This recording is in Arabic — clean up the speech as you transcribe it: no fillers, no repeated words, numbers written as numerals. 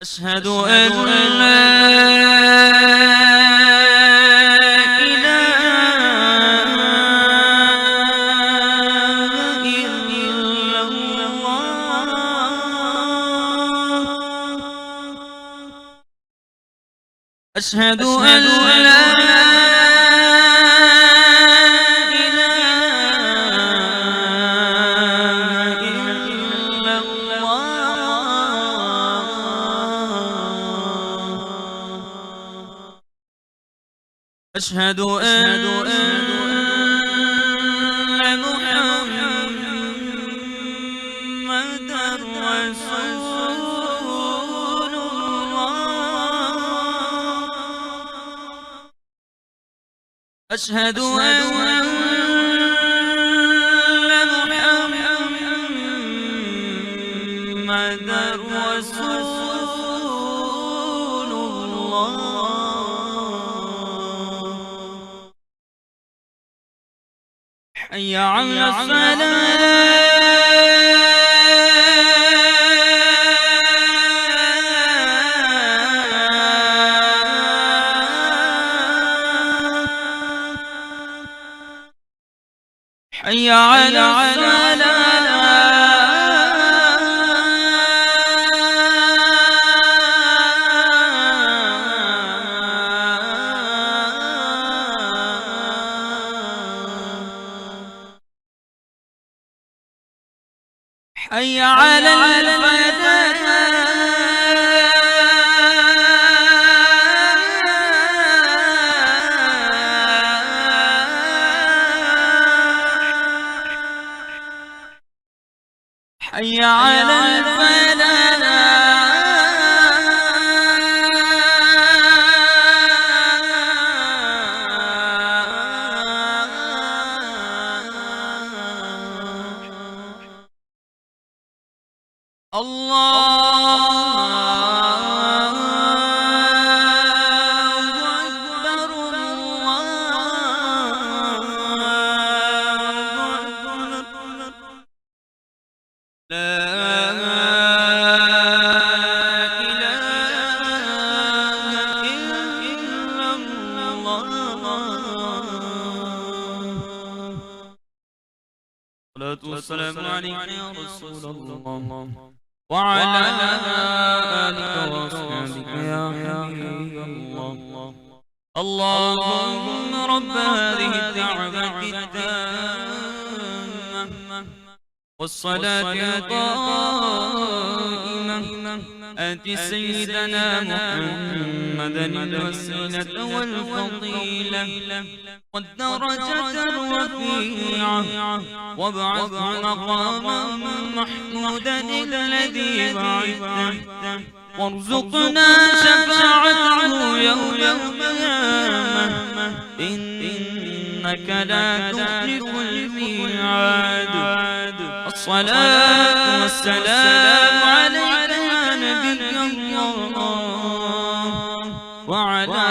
أشهد أن لا إله إلا الله. أشهد أن لا أشهد أن محمدًا رسول الله. أشهد أن محمدًا رسول الله. حي على الصلاة. حي على حي على الفلاح. حي على الفلاح. الله أكبر. الله أكبر. لا إله إلا الله. الصلاة والسلام عليك يا رسول الله وعلى آلك وأصحابك يا حبيب الله. اللهم رب هذه الدعوة التامة والصلاة القائمة آت سيدنا محمدا الوسيلة والفضيلة والدرجة الرفيعة وابعثه مقاما محمودا الذي بعثته وارزقنا شفاعته يوم القيامة إنك لا تخلف الميعاد. الصلاة والسلام عليك يا نبي الله وعلى